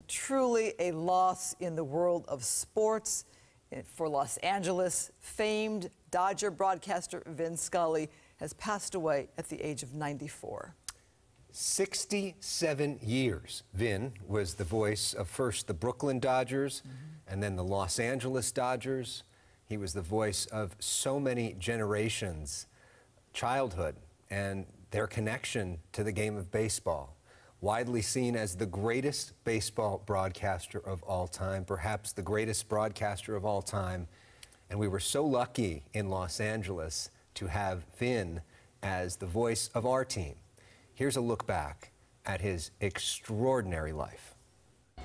Truly a loss in the world of sports. For Los Angeles, famed Dodger broadcaster Vin Scully has passed away at the age of 94. 67 years. Vin was the voice of first the Brooklyn Dodgers and then the Los Angeles Dodgers. He was the voice of so many generations' childhood and their connection to the game of baseball. Widely seen as the greatest baseball broadcaster of all time, perhaps the greatest broadcaster of all time. And we were so lucky in Los Angeles to have Vin as the voice of our team. Here's a look back at his extraordinary life.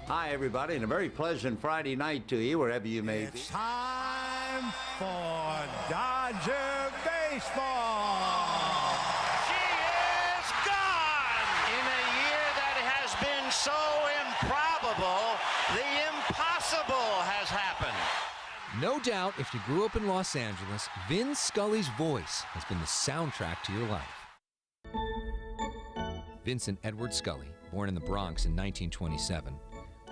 Hi, everybody, and a very pleasant Friday night to you, wherever you may be. It's time for Dodger baseball. She is gone! In a year that has been so improbable, the impossible has happened. No doubt, if you grew up in Los Angeles, Vin Scully's voice has been the soundtrack to your life. Vincent Edward Scully, born in the Bronx in 1927.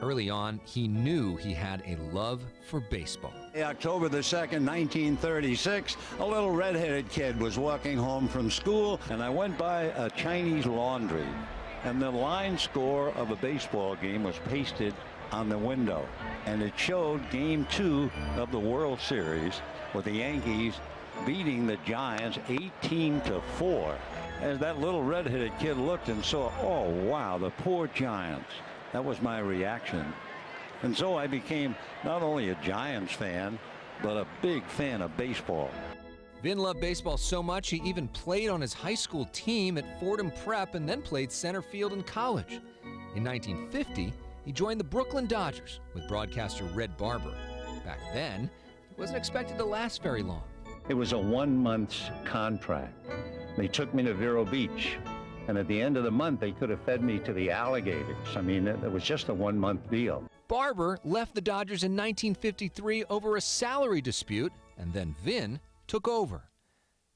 Early on, he knew he had a love for baseball. October the 2nd, 1936, a little redheaded kid was walking home from school, and I went by a Chinese laundry, and the line score of a baseball game was pasted on the window, and it showed Game 2 of the World Series with the Yankees beating the Giants 18-4. As that little redheaded kid looked and saw, oh wow, the poor Giants. That was my reaction. And so I became not only a Giants fan, but a big fan of baseball. Vin loved baseball so much he even played on his high school team at Fordham Prep and then played center field in college. In 1950, he joined the Brooklyn Dodgers with broadcaster Red Barber. Back then, he wasn't expected to last very long. It was a 1-month contract. They took me to Vero Beach, and at the end of the month, they could have fed me to the alligators. I mean, it was just a 1-month deal. Barber left the Dodgers in 1953 over a salary dispute, and then Vin took over.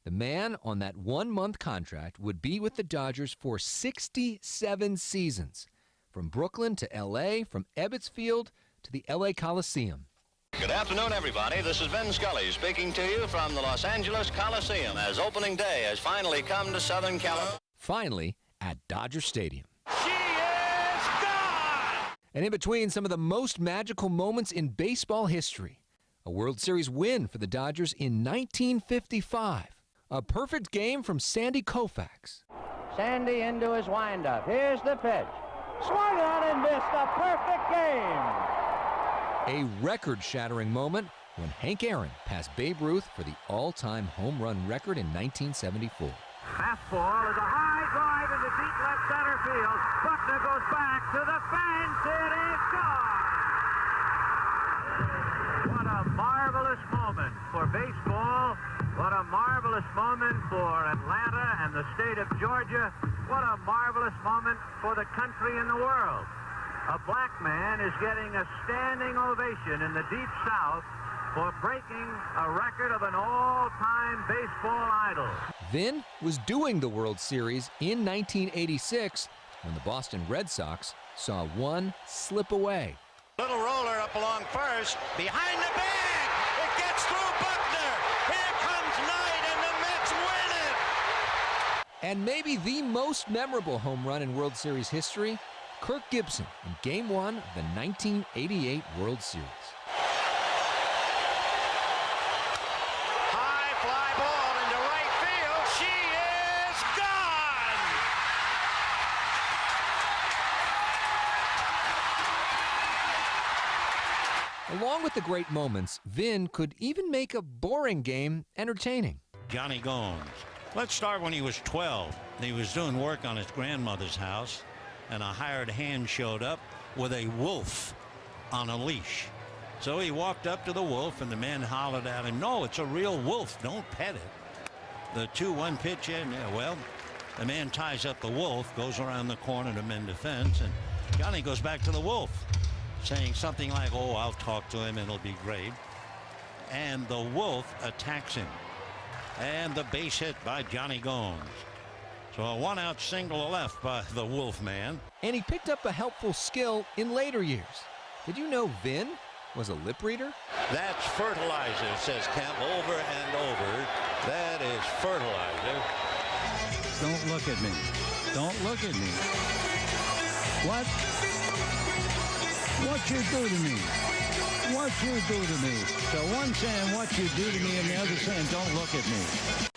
The man on that 1-month contract would be with the Dodgers for 67 seasons, from Brooklyn to L.A., from Ebbets Field to the L.A. Coliseum. Good afternoon, everybody. This is Vin Scully speaking to you from the Los Angeles Coliseum as opening day has finally come to Southern California. Finally, at Dodger Stadium. She is gone! And in between, some of the most magical moments in baseball history. A World Series win for the Dodgers in 1955. A perfect game from Sandy Koufax. Sandy into his windup. Here's the pitch. Swung on and missed. A perfect game. A record-shattering moment when Hank Aaron passed Babe Ruth for the all-time home run record in 1974. Fastball is a high drive into deep left center field. Buckner goes back to the fence. It is gone. What a marvelous moment for baseball. What a marvelous moment for Atlanta and the state of Georgia. What a marvelous moment for the country and the world. A black man is getting a standing ovation in the Deep South for breaking a record of an all-time baseball idol. Vin was doing the World Series in 1986 when the Boston Red Sox saw one slip away. Little roller up along first, behind the bag. It gets through Buckner. Here comes Knight, and the Mets win it. And maybe the most memorable home run in World Series history, Kirk Gibson in Game 1 of the 1988 World Series. High fly ball into right field. She is gone! Along with the great moments, Vin could even make a boring game entertaining. Johnny Gomes. Let's start when he was 12. He was doing work on his grandmother's house, and a hired hand showed up with a wolf on a leash. So he walked up to the wolf, and the man hollered at him, "No, it's a real wolf. Don't pet it." The 2-1 pitch in, well, the man ties up the wolf, goes around the corner to mend the fence, and Johnny goes back to the wolf, saying something like, "Oh, I'll talk to him, it'll be great." And the wolf attacks him. And the base hit by Johnny Gomes. So a one-out single left by the Wolfman. And he picked up a helpful skill in later years. Did you know Vin was a lip reader? That's fertilizer, says Kemp over and over. That is fertilizer. Don't look at me. Don't look at me. What? What you do to me? What you do to me? So one saying what you do to me and the other saying don't look at me.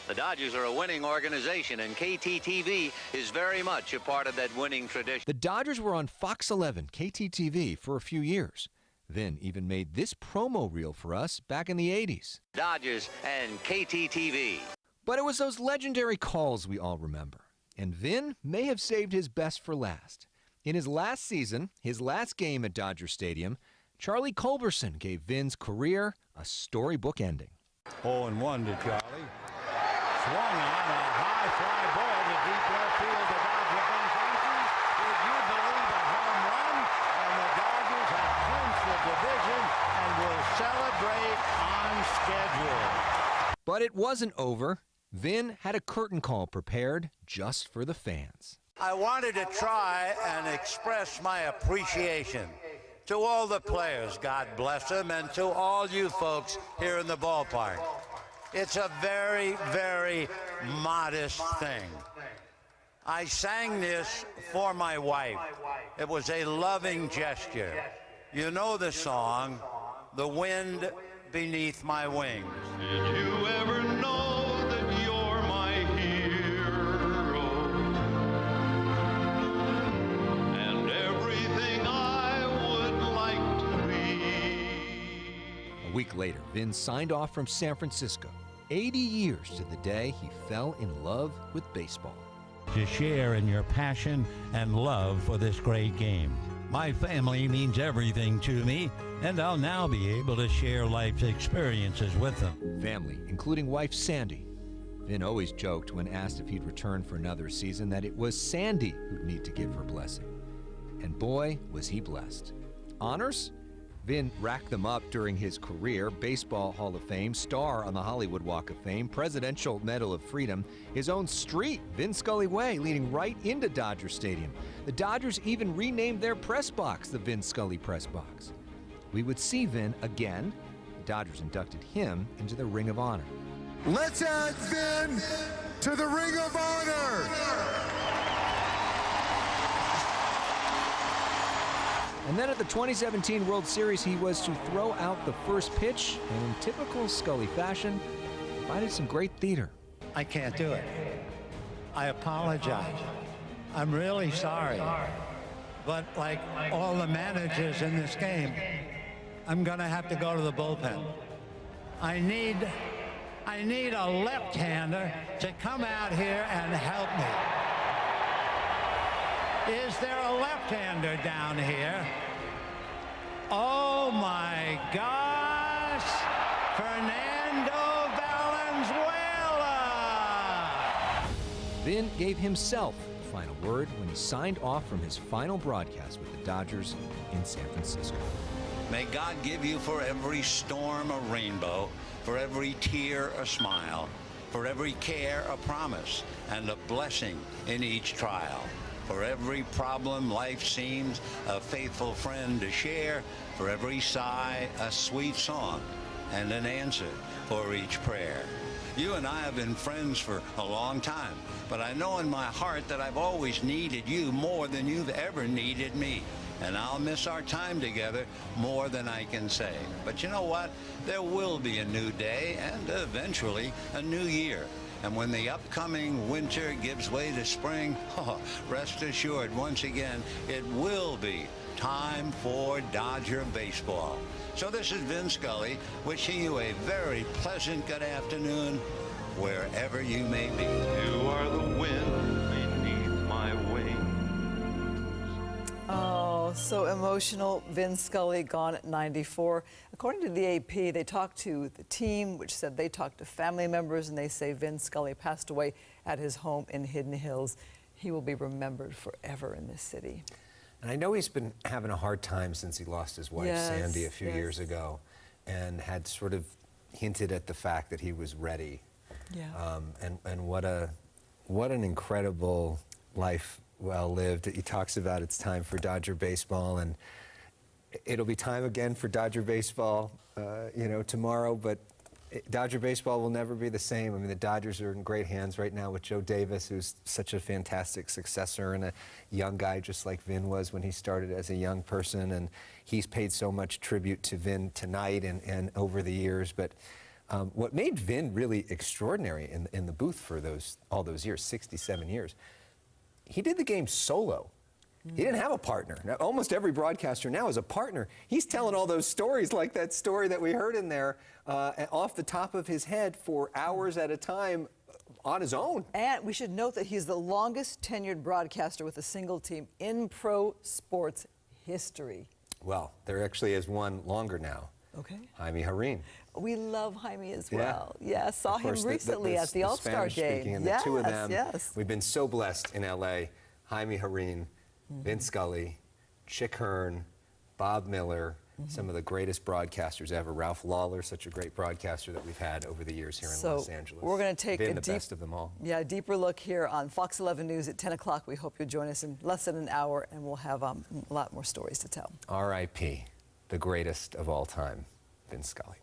The Dodgers are a winning organization, and KTTV is very much a part of that winning tradition. The Dodgers were on Fox 11, KTTV, for a few years. Vin even made this promo reel for us back in the 80s. Dodgers and KTTV. But it was those legendary calls we all remember. And Vin may have saved his best for last. In his last season, his last game at Dodger Stadium, Charlie Culberson gave Vin's career a storybook ending. 0-1 to Charlie. Swung on a high fly ball to deep left field. The Dodger bench empty. Would you believe a home run? And the Dodgers have clinched the division and will celebrate on schedule. But it wasn't over. Vin had a curtain call prepared just for the fans. I wanted to try and express my appreciation to all the players, God bless them, and to all you folks here in the ballpark. It's a very, very modest thing. I sang this for my wife. It was a loving gesture. You know the song, The Wind Beneath My Wings. Did you ever know that you're my hero? And everything I would like to be. A week later, Vin signed off from San Francisco. 80 years to the day he fell in love with baseball. To share in your passion and love for this great game. My family means everything to me, and I'll now be able to share life's experiences with them. Family, including wife Sandy. Vin always joked when asked if he'd return for another season that it was Sandy who'd need to give her blessing. And boy, was he blessed. Honors? Vin racked them up during his career: Baseball Hall of Fame, star on the Hollywood Walk of Fame, Presidential Medal of Freedom, his own street, Vin Scully Way, leading right into Dodger Stadium. The Dodgers even renamed their press box the Vin Scully Press Box. We would see Vin again. The Dodgers inducted him into the Ring of Honor. Let's add Vin to the Ring of Honor! And then at the 2017 World Series, he was to throw out the first pitch, and in typical Scully fashion, provided some great theater. I can't do it. I apologize. I'm really sorry. But like all the managers in this game, I'm gonna have to go to the bullpen. I need a left-hander to come out here and help me. Is there a left-hander down here? Oh my gosh! Fernando Valenzuela! Vin gave himself the final word when he signed off from his final broadcast with the Dodgers in San Francisco. May God give you for every storm a rainbow, for every tear a smile, for every care a promise, and a blessing in each trial. For every problem life seems a faithful friend to share, for every sigh a sweet song, and an answer for each prayer. You and I have been friends for a long time, but I know in my heart that I've always needed you more than you've ever needed me. And I'll miss our time together more than I can say. But you know what? There will be a new day and eventually a new year. And when the upcoming winter gives way to spring, rest assured, once again, it will be time for Dodger baseball. So this is Vin Scully, wishing you a very pleasant good afternoon, wherever you may be. You are the wind beneath my wings. Oh, so emotional. Vin Scully gone at 94. According to the AP, they talked to the team, which said they talked to family members, and they say Vin Scully passed away at his home in Hidden Hills. He will be remembered forever in this city. And I know he's been having a hard time since he lost his wife, Sandy, a few years ago, and had sort of hinted at the fact that he was ready. Yeah. And what a what an incredible life well lived. He talks about it's time for Dodger baseball, and it'll be time again for Dodger baseball, tomorrow, but Dodger baseball will never be the same. I mean, the Dodgers are in great hands right now with Joe Davis, who's such a fantastic successor and a young guy just like Vin was when he started as a young person, and he's paid so much tribute to Vin tonight and over the years. But what made Vin really extraordinary in the booth for all those years, 67 years, he did the game solo. He didn't have a partner. Now, almost every broadcaster now is a partner. He's telling all those stories, like that story that we heard in there, off the top of his head for hours at a time on his own. And we should note that he's the longest tenured broadcaster with a single team in pro sports history. Well, there actually is one longer now. Okay. Jaime Jarrín. We love Jaime as well. Yeah, saw him recently at the Spanish All-Star game. speaking, and the two of them. Yes. We've been so blessed in LA. Jaime Jarrín, Vin Scully, Chick Hearn, Bob Miller, some of the greatest broadcasters ever. Ralph Lawler, such a great broadcaster that we've had over the years here in Los Angeles. We're going to take Vin, the best of them all. Yeah, deeper look here on Fox 11 News at 10 o'clock. We hope you'll join us in less than an hour, and we'll have a lot more stories to tell. R.I.P., the greatest of all time, Vin Scully.